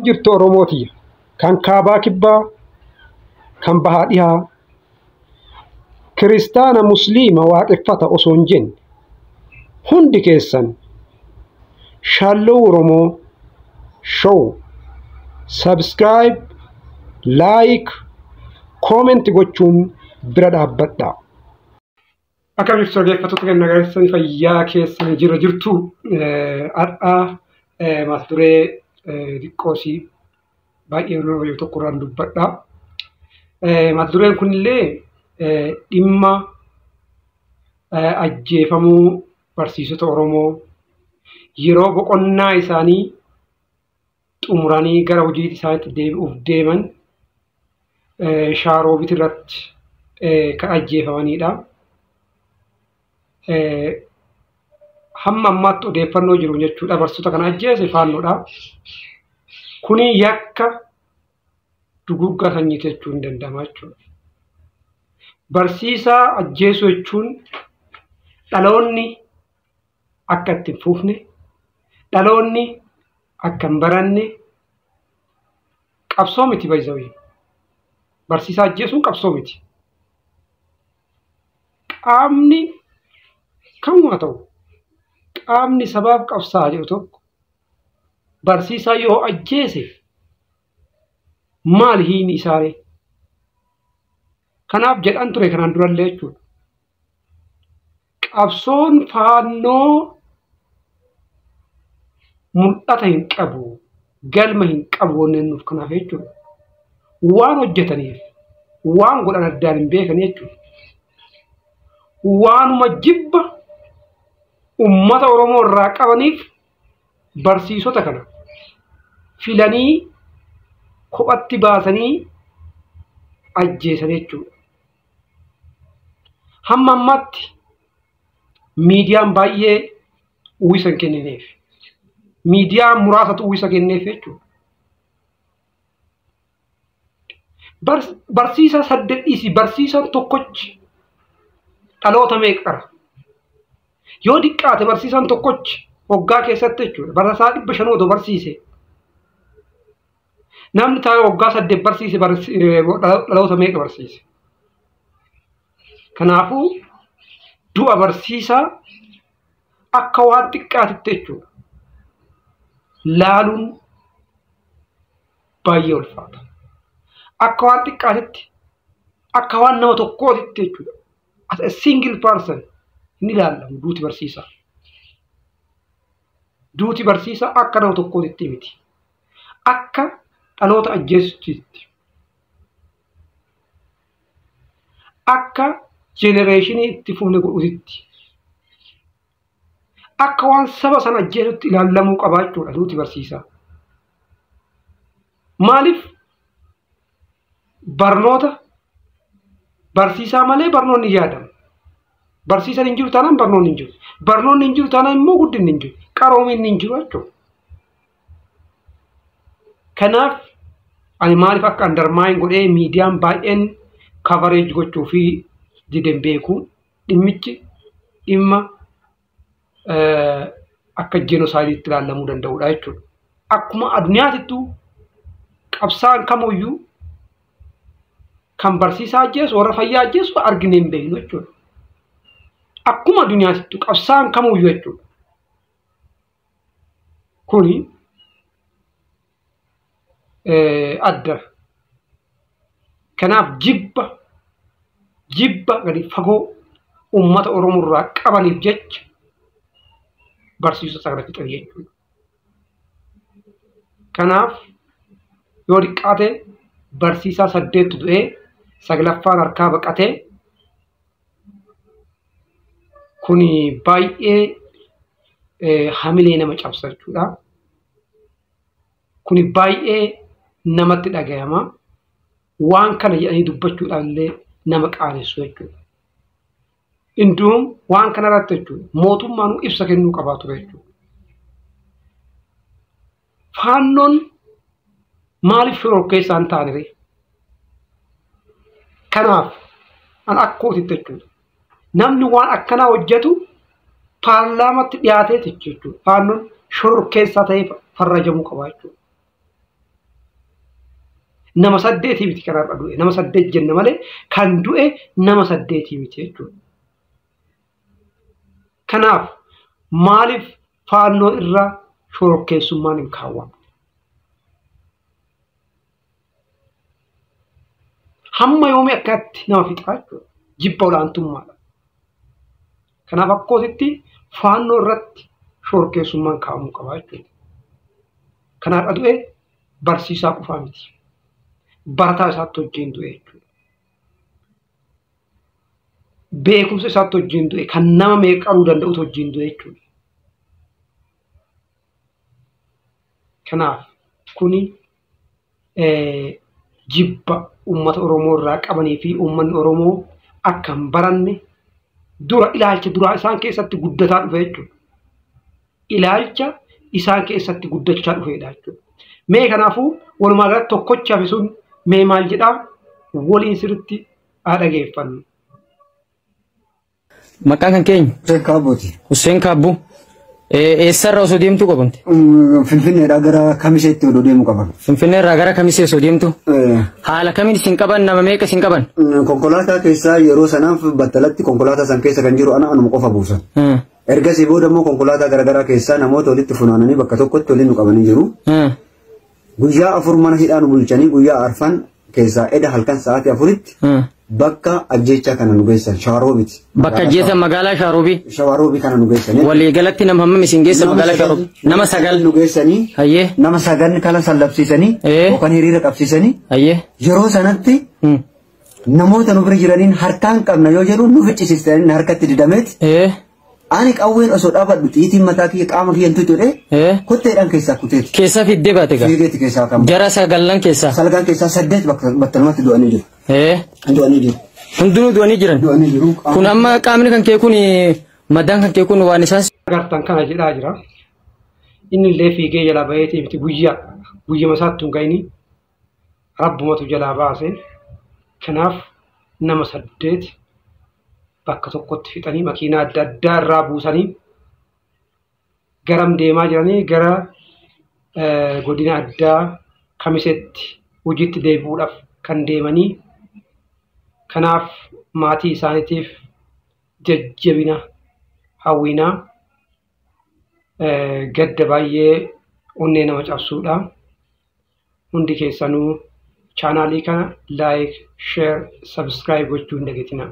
jirtu Oromooti kan kaabaa kibbaa kan bahaa dhihaa kiristaana musliima waaqeffata osoo hin jenne hundi keessan Shaalloo Oromoo show subscribe like comment gochuun bira dhaabbadhaa. Akka jirtu dhaggeeffattoota kan nageessanii fayyaa keessan jirtu har'a mata duree diqqoosii baay'ee nama tokko irraan dubbadha. Mata dureen kunillee dhimma ajjeefamuu barsiisota Oromoo yeroo boqonnaa isaanii xumuranii gara hojii isaaniitti deebi'uuf deeman Shaaroobiit irratti kan ajjeefamanidha. Hamma ammaatti odeeffannoo jiru jechuudha. Barsiisota kana ajjeese faannoodha. Kuni yakka duguggaa sanyii jechuun hin danda'ama jechuudha. Barsiisaa ajjeesuu jechuun dhaloonni akka itti hin fufne, dhaloonni akka hin baranne qabsoo miti baay'isawee. Barsiisaa ajjeesuun qabsoo miti. Qaamni kamuu ta'u qaamni sabaaf qabsaa jedhu tokko barsiisaa yoo ajjeese maal hiini isaanii? Kanaaf jedhan ture kanaan durallee jechuudha. Qabsoon faannoo mul'ata hin qabu, galma hin qabu wanneen nuuf kanaaf jechuudha. Waan hojjetaniif, waan godhan addaan hin beekan jechuudha. Waanuma jibba ummata Oromoo irraa qabaniif barsiisota kana filanii kophatti baasanii ajjeesan jechuudha. Hamma ammaatti miidiyaan baay'ee uwwisa hin kennineef, miidiyaan muraasatu uwwisa kenneef jechuudha. Barsiisa saddeetii barsiisaan tokkochi dhaloota meeqa qara? Yoo diqqaate barsiisaan tokkochi waggaa keessatti jechuudha barasaa 500 otoo barsiise namni taa'ee waggaa 8 barsiise dhaloota meeqa barsiise? Kanaafuu du'a barsiisaa akka waan xiqqaatitti jechuudha laaluun baay'ee ulfaata. Akka waan xiqqaatitti akka waan nama tokkootitti jechuudha. As a single person ni ilaalamu duuti barsiisaa. Duuti barsiisaa akka nama tokkootitti miti. Akka dhaloota ajjeesutti. Akka genereeshinii itti fufne godhutti. Akka waan saba sana ajjeesutti ilaalamuu qaba jechuudha duuti barsiisaa. Maaliif barnoota barsiisaa malee barnoonni yaadamu. Barsiisaan hin jiru taanaan barnoonni hin jiru. Barnoonni hin jiru taanaan immoo guddinni hin jiru. Qaroominni hin jiru jechuudha. Kanaaf ani maaliif akka undermine godhee miidiyaan baay'een coverage gochuu fi dideen beeku dhimmichi dhimma akka genocideetti ilaalamuu danda'udha jechuudha. Akkuma addunyaatittuu qabsaan kamuyyuu kan barsiisaa ajjeesu warra fayyaa ajjeesu argine hin beeknu jechuudha. Akkuma addunyaatittuu qabsaan kamuyyuu jechuudha. Kuni adda. Kanaaf jibba gadi fagoo ummata Oromoo irraa qabaniif jecha barsiisota kana fixan jechuudha. Kanaaf yoo diqqaate barsiisaa 8 du'ee 9ffaan harkaa baqatee kuni baay'ee hamilee nama cabsa jechuudha. Kuni baay'ee namatti dhagayama. Waan kana jedhanii dubbachuudhaan illee nama qaanessu jechuudha. Induun waan kana irratti jechuudha mootummaan ibsa kennuu qabaatu jechuudha. Faannoon maaliif shororkeessaa hin taane? Kanaaf an akkootitti jechuudha. Namni waan akkanaa hojjetu paarlaamatti dhiyaatee jechuudha. Faannoon shororkeessaa ta'ee farrajamuu qaba jechuudha. nama saddeetii miti kanarra du'e nama saddeet jenna malee kan du'e nama saddeetii miti jechuudha. Kanaaf maaliif faannoo irraa shororkeessummaan hin kaawwamne? Hamma yoomii akkatti nama fixaa jechuudha. Jibba olaantummaadha. Kanaaf akkootitti faannoo irratti shororkeessummaan kaa'amuu qaba jechuudha. Kanaaf du'e barsiisaa qofaa miti. Barataa isaatti wajjin du'e jechuudha. Beekumsa isaatti wajjin du'e kan nama meeqaruu danda'utu wajjin du'e jechuudha. Kanaaf kuni jibba uummata Oromoo irraa qabanii fi uummanni Oromoo akka hin baranne dura ilaalcha duraa isaan keessatti guddataa dhufe jechuudha. Ilaalcha isaan keessatti guddachaa dhufedha jechuudha. Mee kanaafuu walumaa galatti tokkochaaf sun mee maal jedhaa waliin sirriitti haa dhageeffannu. Maqaan kan keenya? Hussein Kaabbooti. Hussein Kaabboo. Eessarraa osoo deemtu qabamte? Finfinneedhaa gara Kamiseetti odoo deemu qaban. Finfinneerraa gara Kamisee osoo deemtu? Haala kamiin isin qaban? Nama meeqa isin qaban? Konkolaataa keessaa yeroo sanaaf battalatti konkolaataa san keessa kan jiru anuma qofa buusan. Ergasii booda immoo konkolaataa garaagaraa keessaa namoota walitti funaananii bakka tokkotti waliin nu qabanii jiru. Guyyaa afur mana hidhaa nu bulchanii guyyaa arfan keessaa eda halkan sa'aatii afuritti bakka ajjeechaa kana nu geessan Shawaroobiiti. Bakka ajjeesa magaalaa Shawaroobii? Shawaroobii kana nu geessan. Walii galatti nama hammam isin geessa magaalaa Shawaroobii? Nama sagal nu geessanii. Hayyee. Nama sagal kana sallabsiisanii yookaan hiriira qabsiisanii. Hayyee. Yeroo sanatti namoota nu bira jiraniin harkaan qabna yoo jedhu nu ficcisiisanii harkatti didameet. Ani qawween osoo dhaabadhu xiitiin mataa kiyya qaama kiyyan tutuudhe kotteedhaan keessaa kuteeti. Keessaa fiddee baate gaa? Fiigeeti keessaa qabu. Jara sagallan keessaa? Sagallan keessaa 8 battalumatti du'anii jiru. Du'anii jiru. Hundinuu du'anii jiran? Du'anii jiru. Kun amma qaamni kan kee kun maddaan kan kee kun waan isaas? Agartan kana jedhaa jira. Inni illee fiigee jalaa baheetii miti guyyama isaatti hin ga'ini rabbumatu jalaa baase. Kanaaf nama 8 bakka tokkotti fixanii makiinaa adda addaa irraa buusanii garam deemaa jiranii gara godina addaa Kamiseetti hojiitti deebi'uudhaaf kan deemanii. Kanaaf maatii isaaniitiif jajjabina hawwinaa gadda baay'ee onnee nama cabsuudha. Hundi keessanuu chaanaalii kana laayik, sheer, sabskiraayib gochuu hin dagatinaa.